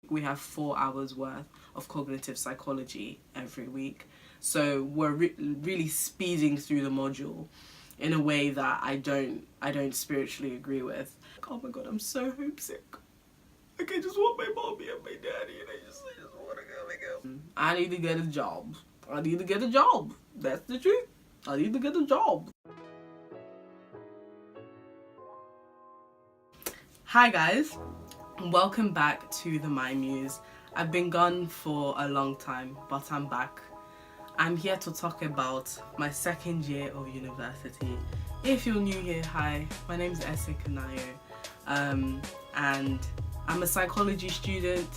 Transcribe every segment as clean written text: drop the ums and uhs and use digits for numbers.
We have 4 hours worth of cognitive psychology every week. So we're really speeding through the module in a way that I don't spiritually agree with. Oh my god, I'm so homesick. Like, I just want my mommy and my daddy, and I just want to go. I need to get a job. I need to get a job. That's the truth. I need to get a job. Hi guys, welcome back to the My Muse. I've been gone for a long time, but I'm back. I'm here to talk about my second year of university. If you're new here, hi, my name's Ese Kanayo, and I'm a psychology student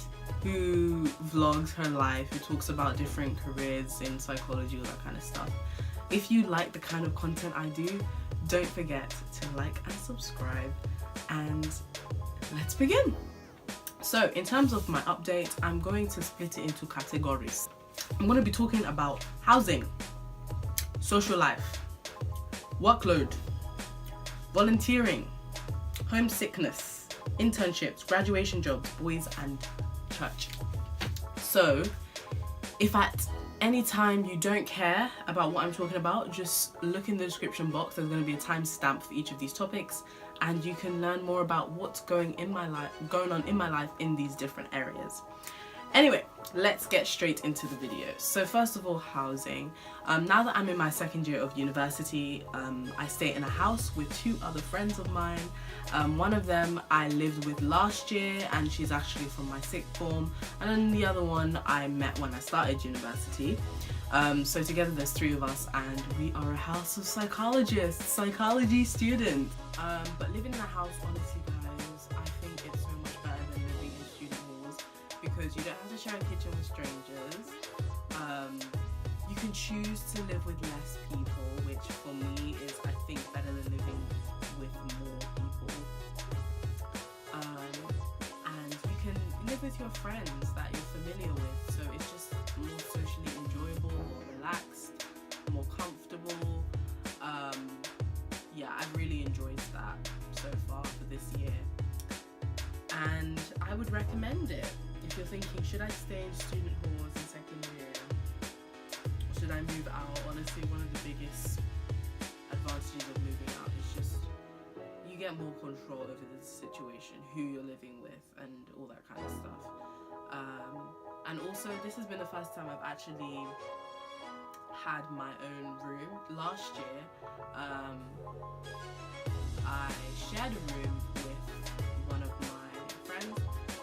who vlogs her life, who talks about different careers in psychology, all that kind of stuff. If you like the kind of content I do, don't forget to like and subscribe, and let's begin. So in terms of my update, I'm going to split it into categories. I'm going to be talking about housing, social life, workload, volunteering, homesickness, internships, graduation jobs, boys and church. So if at any time you don't care about what I'm talking about, just look in the description box. There's going to be a timestamp for each of these topics, and you can learn more about what's going on in my life in these different areas. Anyway, let's get straight into the video. So first of all, housing. Now that I'm in my second year of university, I stay in a house with 2 other friends of mine. One of them I lived with last year, and she's actually from my sixth form, and then the other one I met when I started university. So together there's 3 of us, and we are a house of psychologists, psychology students. But living in a house, honestly guys, I think it's so much better than living in student halls, because you don't have to share a kitchen with strangers. You can choose to live with less people, which for me is, I think, better than living with more people. And you can live with your friends that you're familiar with, so it's just more socially enjoyable, more relaxed, more comfortable. Yeah, I've really enjoyed that so far for this year, and I would recommend it. If you're thinking, should I stay in student halls in second year, or should I move out? Honestly, one of the biggest advantages of moving out is just you get more control over the situation, who you're living with, and all that kind of stuff. And also, this has been the first time I've actually had my own room. Last year, I shared a room with one of my friends,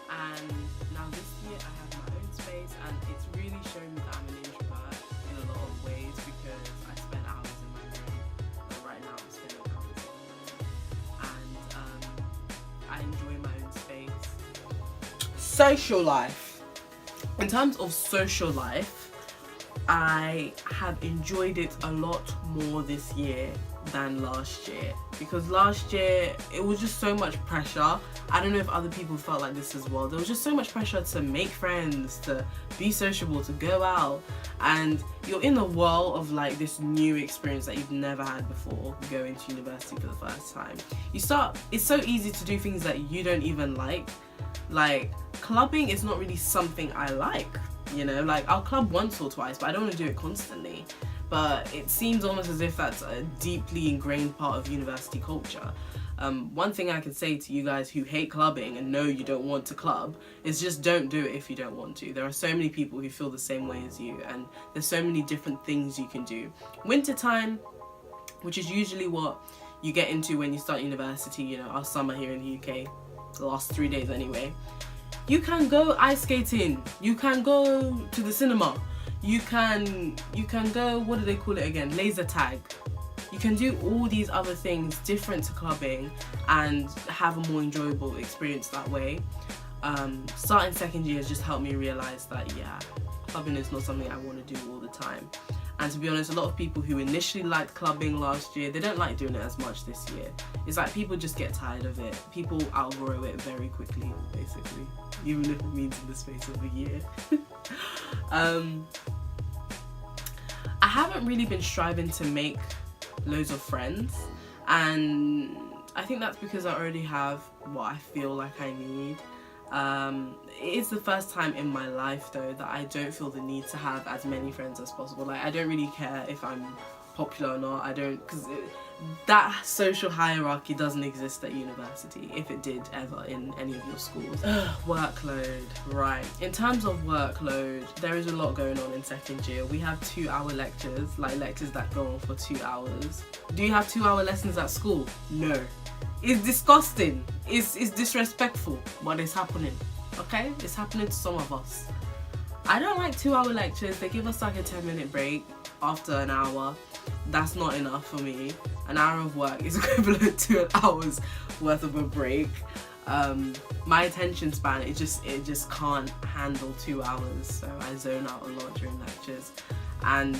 and now this year I have my own space, and it's really shown me that I'm an introvert in a lot of ways, because I spend hours in my room. But right now I'm spending hours in my room, and I enjoy my own space. Social life. In terms of social life, I have enjoyed it a lot more this year than last year, because last year it was just so much pressure. I don't know if other people felt like this as well. There was just so much pressure to make friends, to be sociable, to go out, and you're in the whirl of like this new experience that you've never had before, going to university for the first time. It's so easy to do things that you don't even like clubbing is not really something I like. You know, like I'll club once or twice, but I don't want to do it constantly. But it seems almost as if that's a deeply ingrained part of university culture. One thing I can say to you guys who hate clubbing and know you don't want to club is just don't do it if you don't want to. There are so many people who feel the same way as you, and there's so many different things you can do. Wintertime, which is usually what you get into when you start university, you know, our summer here in the UK, the last 3 days anyway. You can go ice skating, you can go to the cinema, you can go, what do they call it again, laser tag. You can do all these other things different to clubbing and have a more enjoyable experience that way. Starting second year has just helped me realise that, yeah, clubbing is not something I want to do all the time. And to be honest, a lot of people who initially liked clubbing last year, they don't like doing it as much this year. It's like people just get tired of it. People outgrow it very quickly, basically, even if it means in the space of a year. I haven't really been striving to make loads of friends, and I think that's because I already have what I feel like I need. It is the first time in my life though that I don't feel the need to have as many friends as possible. Like, I don't really care if I'm popular or not. I don't, because that social hierarchy doesn't exist at university, if it did ever in any of your schools. Workload, right. In terms of workload, there is a lot going on in second year. We have 2-hour lectures, like lectures that go on for 2 hours. Do you have 2-hour lessons at school? No. It's disgusting. It's disrespectful, but it's happening. Okay? It's happening to some of us. I don't like 2-hour lectures. They give us like a 10-minute break after an hour. That's not enough for me. An hour of work is equivalent to an hour's worth of a break. My attention span, it just can't handle 2 hours, so I zone out a lot during lectures. And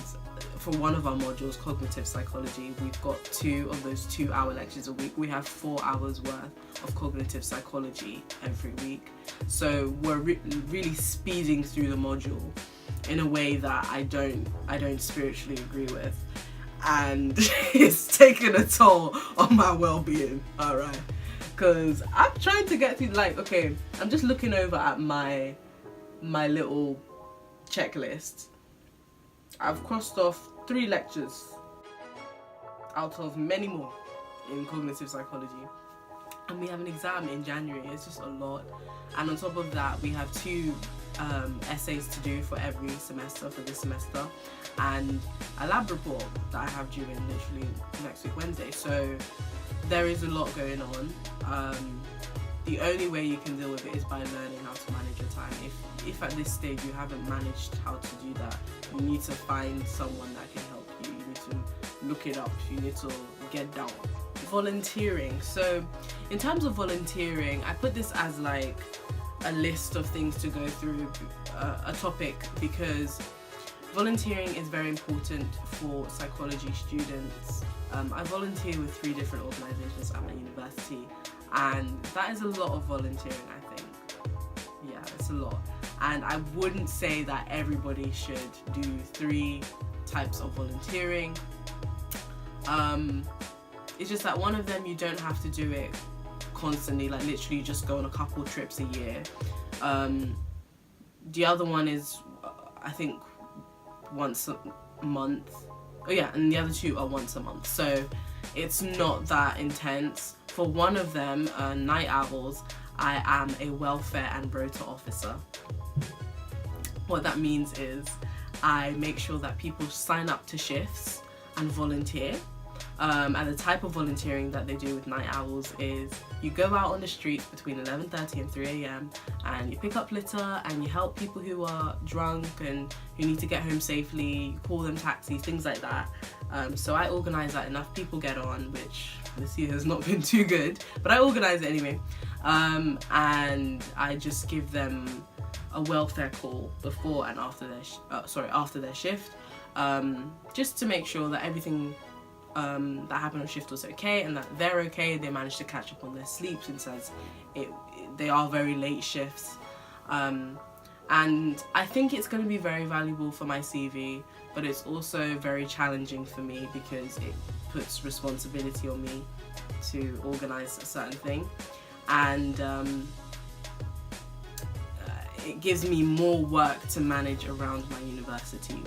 for one of our modules, cognitive psychology, we've got 2 of those 2-hour lectures a week. We have 4 hours worth of cognitive psychology every week. So we're really speeding through the module in a way that I don't spiritually agree with, and it's taken a toll on my well-being. Alright, because I'm trying to get through, like, okay, I'm just looking over at my little checklist. I've crossed off 3 lectures out of many more in cognitive psychology, and we have an exam in January. It's just a lot. And on top of that, we have 2 essays to do for every semester, for this semester, and a lab report that I have due in literally next week Wednesday. So there is a lot going on. The only way you can deal with it is by learning how to manage your time. If at this stage you haven't managed how to do that, you need to find someone that can help you. You need to look it up. You need to get down. Volunteering. So in terms of volunteering, I put this as like a list of things to go through, a topic, because volunteering is very important for psychology students. I volunteer with 3 different organisations at my university, and that is a lot of volunteering, I think. Yeah, it's a lot. And I wouldn't say that everybody should do 3 types of volunteering. It's just that one of them, you don't have to do it constantly, like literally just go on a couple trips a year. The other one is, I think, once a month. Oh yeah, and the other 2 are once a month. So it's not that intense. For one of them, Night Owls, I am a welfare and rota officer. What that means is I make sure that people sign up to shifts and volunteer. And the type of volunteering that they do with Night Owls is you go out on the streets between 11:30 and 3 a.m. and you pick up litter and you help people who are drunk and who need to get home safely. You call them taxis, things like that. So I organise that. Enough people get on, which this year has not been too good, but I organise it anyway. And I just give them a welfare call before and after their shift, just to make sure that everything that happened on shift was okay and that they're okay. They managed to catch up on their sleep, since they are very late shifts. And I think it's going to be very valuable for my CV, but it's also very challenging for me because it puts responsibility on me to organise a certain thing, and it gives me more work to manage around my university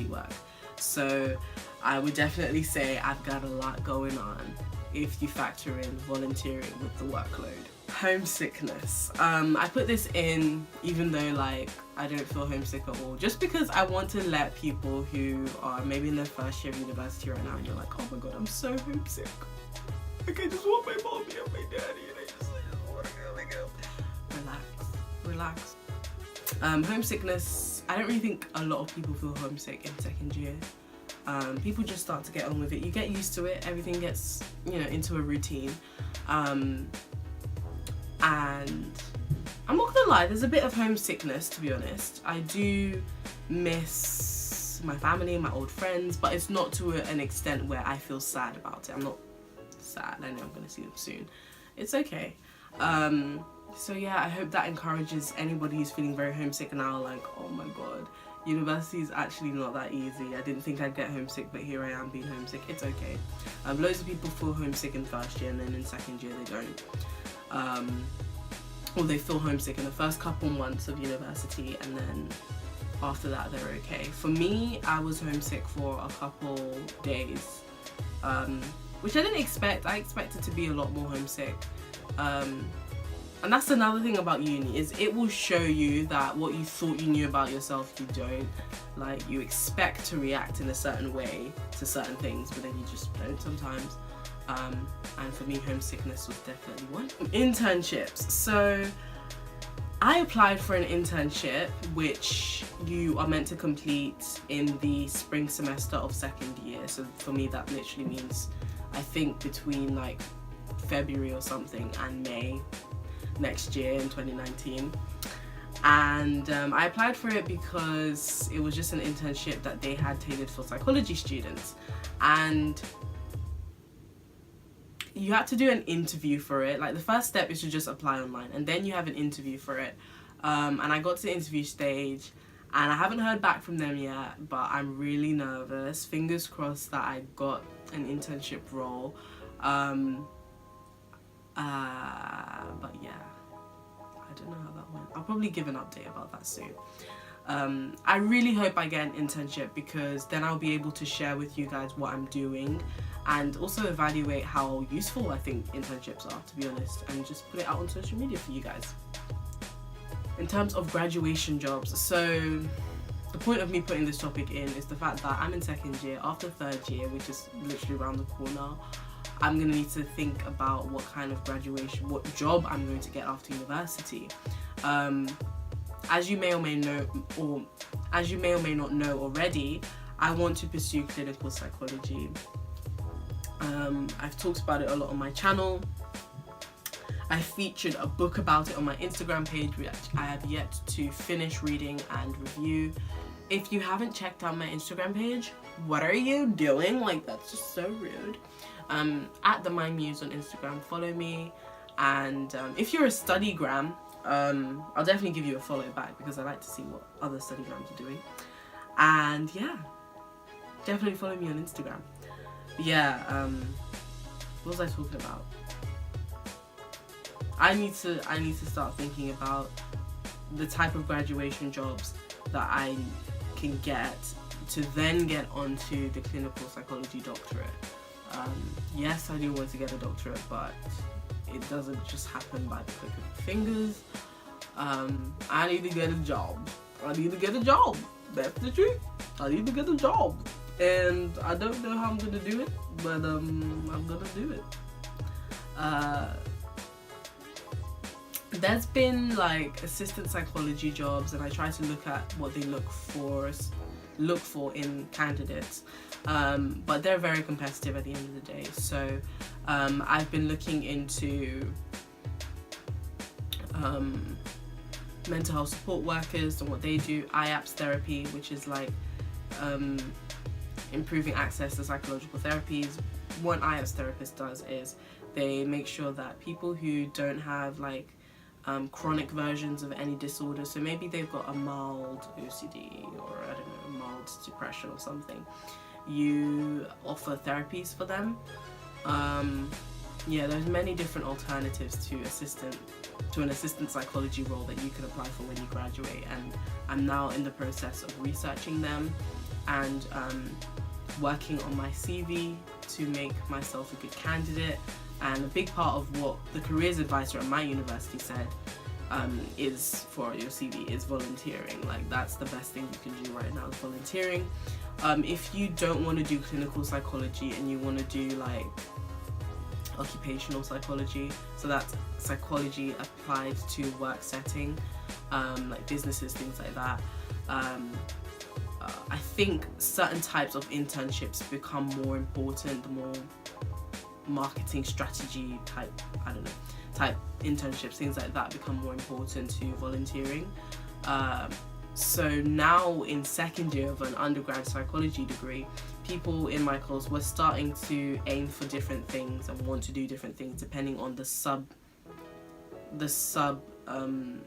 work. So I would definitely say I've got a lot going on if you factor in volunteering with the workload. Homesickness. I put this in even though like I don't feel homesick at all, just because I want to let people who are maybe in their first year of university right now and you're like, oh my god, I'm so homesick. Like, I just want my mommy and my daddy and I just want to go. Relax. Homesickness, I don't really think a lot of people feel homesick in second year. People just start to get on with it. You get used to it. Everything gets, into a routine. And I'm not gonna lie, there's a bit of homesickness, to be honest. I do miss my family, my old friends, but it's not to an extent where I feel sad about it. I'm not sad. I know I'm gonna see them soon. It's okay. So yeah, I hope that encourages anybody who's feeling very homesick now, like, oh my god, university is actually not that easy. I didn't think I'd get homesick, but here I am being homesick. It's okay. Loads of people feel homesick in first year and then in second year they don't. or they feel homesick in the first couple months of university, and then after that they're okay. For me, I was homesick for a couple days, which I didn't expect. I expected to be a lot more homesick. And that's another thing about uni, is it will show you that what you thought you knew about yourself, you don't. Like, you expect to react in a certain way to certain things, but then you just don't sometimes. And for me, homesickness was definitely one. Internships. So I applied for an internship which you are meant to complete in the spring semester of second year. So for me, that literally means, I think, between like February or something and May next year in 2019. And I applied for it because it was just an internship that they had tailored for psychology students, and you had to do an interview for it. Like, the first step is to just apply online, and then you have an interview for it. And I got to the interview stage, and I haven't heard back from them yet, but I'm really nervous. Fingers crossed that I got an internship role. But yeah, I don't know how that went. I'll probably give an update about that soon. I really hope I get an internship, because then I'll be able to share with you guys what I'm doing, and also evaluate how useful I think internships are, to be honest, and just put it out on social media for you guys. In terms of graduation jobs, so the point of me putting this topic in is the fact that I'm in second year. After third year, which is literally around the corner, I'm going to need to think about what kind of graduation, what job I'm going to get after university. As you may or may know, or as you may or may not know already, I want to pursue clinical psychology. I've talked about it a lot on my channel. I featured a book about it on my Instagram page, which I have yet to finish reading and review. If you haven't checked out my Instagram page, what are you doing? Like, that's just so rude. At the My Muse on Instagram, follow me. And if you're a studygram, I'll definitely give you a follow back, because I like to see what other studygrams are doing. And yeah, definitely follow me on Instagram. But yeah, what was I talking about? I need to start thinking about the type of graduation jobs that I can get to then get onto the clinical psychology doctorate. Yes, I do want to get a doctorate, but it doesn't just happen by the click of the fingers. I need to get a job. That's the truth. I need to get a job. And I don't know how I'm going to do it, but I'm going to do it. There's been like assistant psychology jobs, and I try to look at what they look for in candidates, but they're very competitive at the end of the day. So I've been looking into mental health support workers and what they do, IAPS therapy, which is like improving access to psychological therapies. What IAPS therapist does is they make sure that people who don't have like chronic versions of any disorder, so maybe they've got a mild OCD, or I don't know, mild depression or something, you offer therapies for them. Yeah, there's many different alternatives to an assistant psychology role that you can apply for when you graduate, and I'm now in the process of researching them and working on my CV to make myself a good candidate. And a big part of what the careers advisor at my university said is for your CV is volunteering. Like, that's the best thing you can do right now, is volunteering. If you don't want to do clinical psychology and you want to do like occupational psychology, so that's psychology applied to work setting, like businesses, things like that. I think certain types of internships become more important, the more marketing strategy type internships, things like that become more important to volunteering. So now in second year of an undergrad psychology degree, people in my course were starting to aim for different things and want to do different things depending on the sub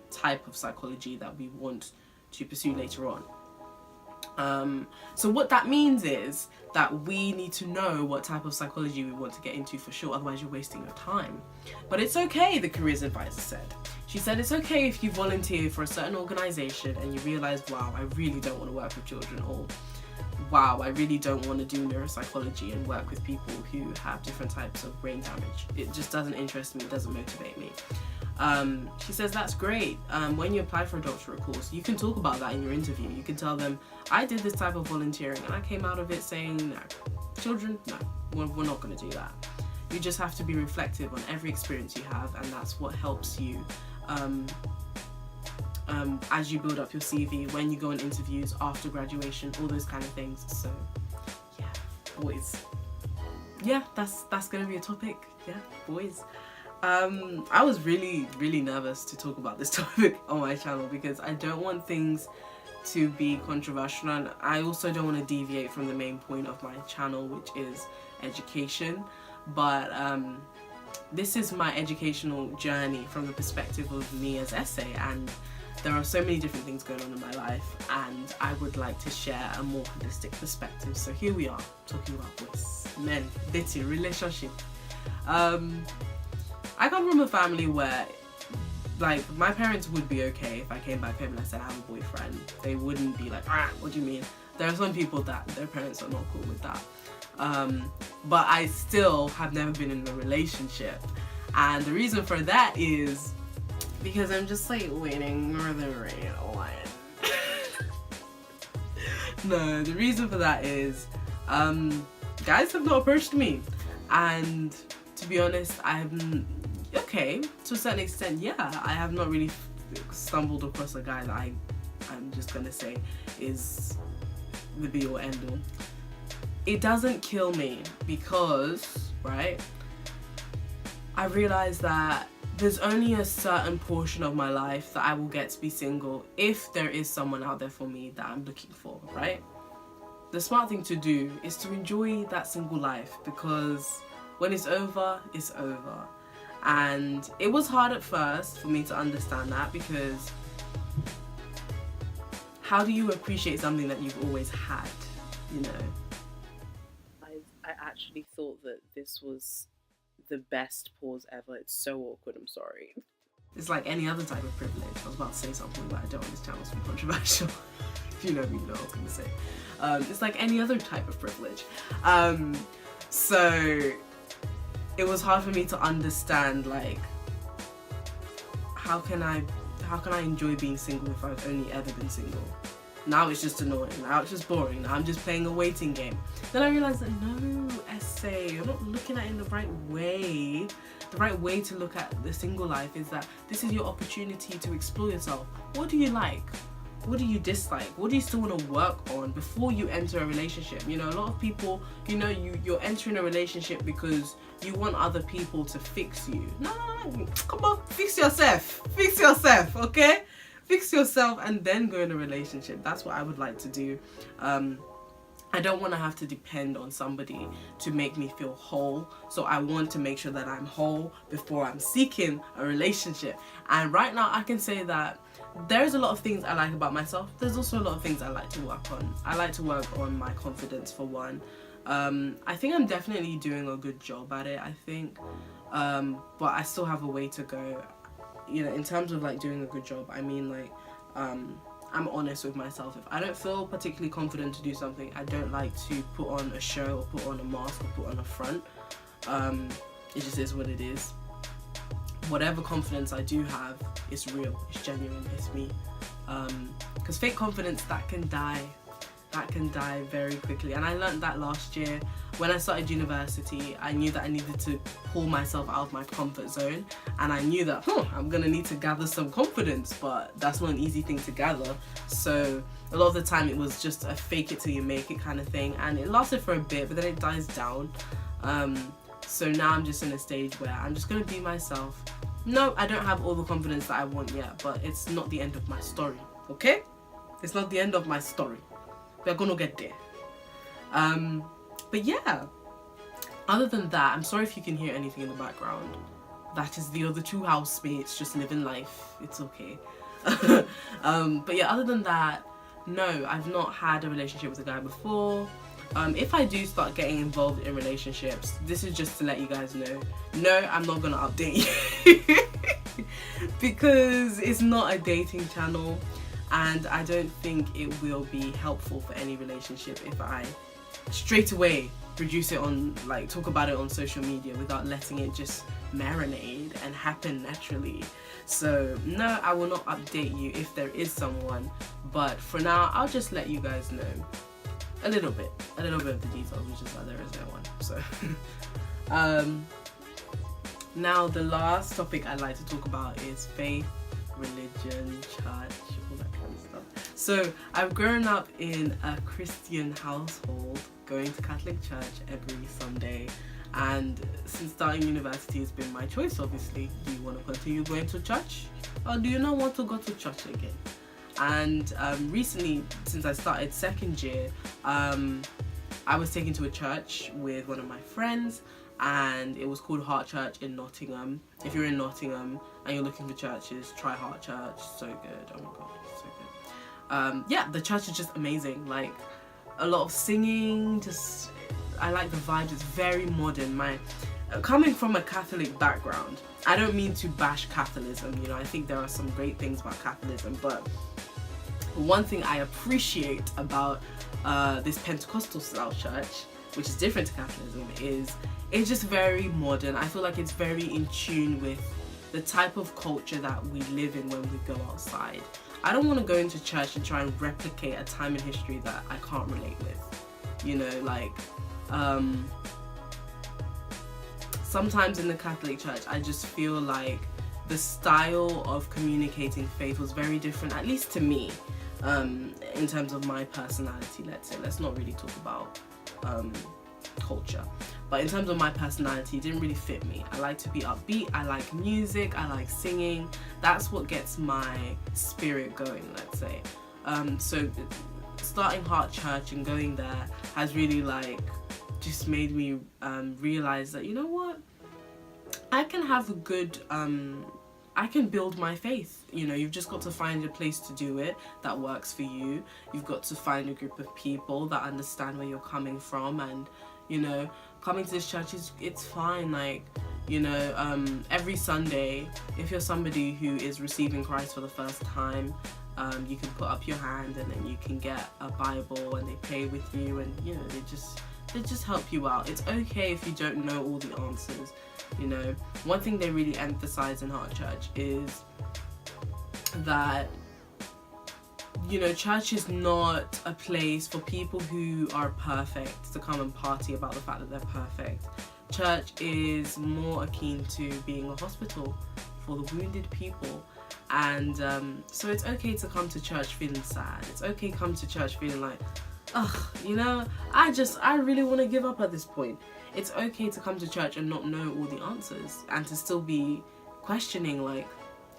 type of psychology that we want to pursue later on. So what that means is that we need to know what type of psychology we want to get into for sure, otherwise you're wasting your time. But it's okay, the careers advisor said. She She said it's okay if you volunteer for a certain organisation and you realise, wow, I really don't want to work with children, or wow, I really don't want to do neuropsychology and work with people who have different types of brain damage. It just doesn't interest me, it doesn't motivate me. She says that's great. When you apply for a doctorate course, you can talk about that in your interview. You can tell them, I did this type of volunteering and I came out of it saying, no, children, no, we're not going to do that. You just have to be reflective on every experience you have, and that's what helps you as you build up your CV, when you go on interviews, after graduation, all those kind of things. So yeah, boys. Yeah, that's gonna be a topic. Yeah, boys. I was really nervous to talk about this topic on my channel because I don't want things to be controversial, and I also don't want to deviate from the main point of my channel, which is education. But this is my educational journey from the perspective of me as Essay, and there are so many different things going on in my life, and I would like to share a more holistic perspective. So here we are, talking about boys, men, dating, relationship. I come from a family where, like, my parents would be okay if I came back home and I said I have a boyfriend. They wouldn't be like, ah, what do you mean? There are some people that their parents are not cool with that. But I still have never been in a relationship, and the reason for that is because I'm just like waiting for the right one. No, the reason for that is guys have not approached me, and to be honest, I haven't. Okay, to a certain extent, yeah, I have not really stumbled across a guy that I'm just gonna say is the be or end all. It doesn't kill me because, right, I realize that there's only a certain portion of my life that I will get to be single if there is someone out there for me that I'm looking for, right? The smart thing to do is to enjoy that single life, because when it's over, it's over. And it was hard at first for me to understand that, because how do you appreciate something that you've always had, you know? I actually thought that this was the best pause ever. It's so awkward, I'm sorry. It's like any other type of privilege. I was about to say something, but I don't want this channel to be controversial. If you know me, you know what I was going to say. It's like any other type of privilege. So it was hard for me to understand, like, how can I enjoy being single if I've only ever been single? Now it's just annoying, now it's just boring, now I'm just playing a waiting game. Then I realised that no, Essay, you're not looking at it in the right way. The right way to look at the single life is that this is your opportunity to explore yourself. What do you like? What do you dislike? What do you still want to work on before you enter a relationship? You know, a lot of people, you know, you're entering a relationship because you want other people to fix you. No, come on, fix yourself, okay? Fix yourself and then go in a relationship. That's what I would like to do. I don't want to have to depend on somebody to make me feel whole. So I want to make sure that I'm whole before I'm seeking a relationship. And right now I can say that there's a lot of things I like about myself. There's also a lot of things I like to work on. I like to work on my confidence, for one. I think I'm definitely doing a good job at it, I think. But I still have a way to go. You know, in terms of like doing a good job, I mean, like, I'm honest with myself. If I don't feel particularly confident to do something, I don't like to put on a show or put on a mask or put on a front. It just is what it is. Whatever confidence I do have, it's real, it's genuine, it's me. Because fake confidence, that can die very quickly. And I learned that last year when I started university. I knew that I needed to pull myself out of my comfort zone, and I knew that I'm gonna need to gather some confidence, but that's not an easy thing to gather. So a lot of the time it was just a fake it till you make it kind of thing, and it lasted for a bit, but then it dies down. So now I'm just in a stage where I'm just gonna be myself. No, I don't have all the confidence that I want yet, but it's not the end of my story, okay? It's not the end of my story. We're gonna get there. But yeah, other than that, I'm sorry if you can hear anything in the background. That is the other two housemates just living life. It's okay. But yeah, other than that, no, I've not had a relationship with a guy before. If I do start getting involved in relationships, this is just to let you guys know. No, I'm not gonna update you. because it's not a dating channel, and I don't think it will be helpful for any relationship if I straight away produce it on, like, talk about it on social media without letting it just marinate and happen naturally. So no, I will not update you if there is someone, but for now I'll just let you guys know a little bit of the details, which is why there is no one. So now the last topic I'd like to talk about is faith, religion, church, all that kind of stuff. So I've grown up in a Christian household, going to Catholic church every Sunday, and since starting university has been my choice. Obviously, do you want to continue going to church, or do you not want to go to church again? And recently, since I started second year, I was taken to a church with one of my friends, and it was called Heart Church in Nottingham. If you're in Nottingham and you're looking for churches, try Heart Church. So good. Oh my god, so good. Yeah, the church is just amazing. Like, a lot of singing, just, I like the vibe. It's very modern. Coming from a Catholic background, I don't mean to bash Catholicism, you know, I think there are some great things about Catholicism, but one thing I appreciate about this Pentecostal style church, which is different to Catholicism, is it's just very modern. I feel like it's very in tune with the type of culture that we live in when we go outside. I don't want to go into church and try and replicate a time in history that I can't relate with. You know, like, sometimes in the Catholic Church, I just feel like the style of communicating faith was very different, at least to me, in terms of my personality, let's say. Let's not really talk about culture. But in terms of my personality, it didn't really fit me. I like to be upbeat, I like music, I like singing. That's what gets my spirit going, let's say. So starting Heart Church and going there has really, like, just made me realize that, you know what, I can have a good, I can build my faith. You know, you've just got to find a place to do it that works for you. You've got to find a group of people that understand where you're coming from, and, you know, coming to this church it's fine. Like, you know, every Sunday, if you're somebody who is receiving Christ for the first time, you can put up your hand and then you can get a Bible and they pray with you, and, you know, they just help you out. It's okay if you don't know all the answers. You know, one thing they really emphasize in Heart Church is that, you know, church is not a place for people who are perfect to come and party about the fact that they're perfect. Church is more akin to being a hospital for the wounded people. And so it's okay to come to church feeling sad. It's okay to come to church feeling like, ugh, you know, I really want to give up at this point. It's okay to come to church and not know all the answers, and to still be questioning, like,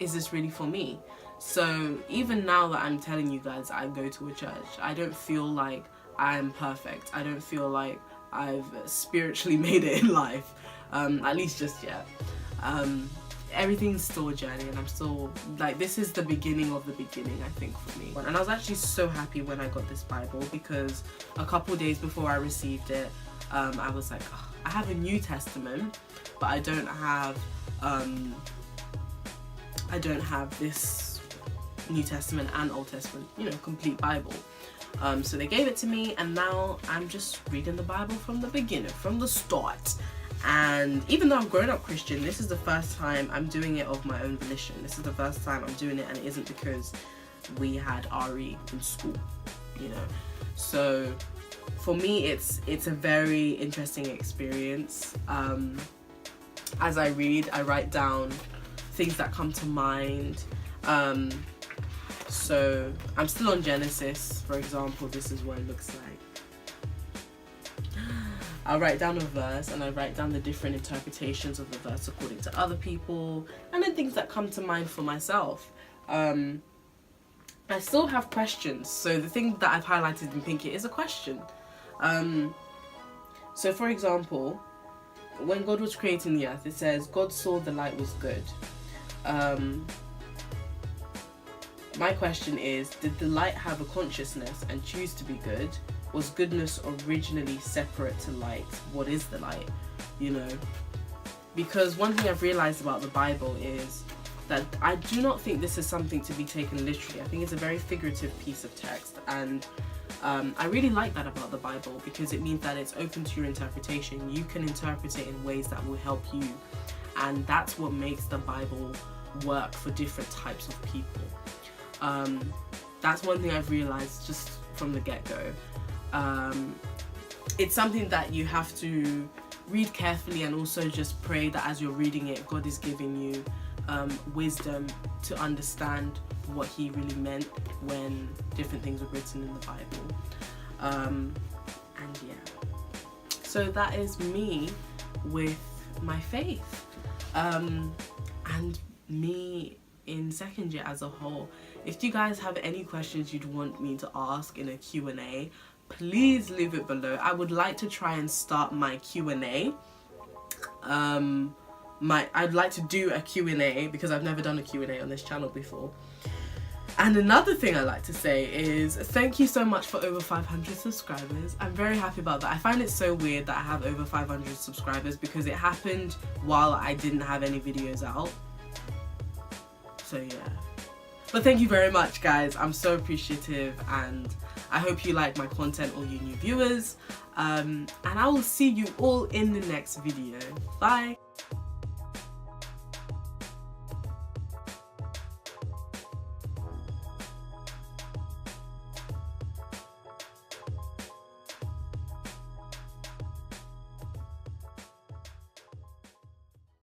is this really for me? So even now that I'm telling you guys I go to a church, I don't feel like I'm perfect. I don't feel like I've spiritually made it in life, at least just yet. Everything's still a journey, and I'm still, like, this is the beginning of the beginning, I think, for me. And I was actually so happy when I got this Bible, because a couple days before I received it, I was like, oh, I have a New Testament, but I don't have this New Testament and Old Testament, you know, complete Bible. So they gave it to me, and now I'm just reading the Bible from the beginning, from the start. And even though I've grown up Christian, this is the first time I'm doing it of my own volition. This is the first time I'm doing it, and it isn't because we had RE in school, you know. So for me, it's a very interesting experience. As I read, I write down things that come to mind. So I'm still on Genesis, for example. This is what it looks like. I'll write down a verse, and I write down the different interpretations of the verse according to other people, and then things that come to mind for myself. I still have questions, so the thing that I've highlighted in pink here is a question. So for example, when God was creating the earth, it says God saw the light was good. My question is, did the light have a consciousness and choose to be good? Was goodness originally separate to light? What is the light? You know, because one thing I've realized about the Bible is that I do not think this is something to be taken literally. I think it's a very figurative piece of text, and I really like that about the Bible, because it means that it's open to your interpretation. You can interpret it in ways that will help you, and that's what makes the Bible work for different types of people. That's one thing I've realized just from the get-go. It's something that you have to read carefully, and also just pray that as you're reading it, God is giving you wisdom to understand what he really meant when different things were written in the Bible. And yeah, so that is me with my faith, and me in second year as a whole. If you guys have any questions you'd want me to ask in a Q&A, please leave it below. I would like to try and start my Q&A. I'd like to do a Q&A, because I've never done a Q&A on this channel before. And another thing I like to say is thank you so much for over 500 subscribers. I'm very happy about that. I find it so weird that I have over 500 subscribers, because it happened while I didn't have any videos out. So yeah. But thank you very much, guys. I'm so appreciative, and I hope you like my content, all you new viewers. And I will see you all in the next video. Bye.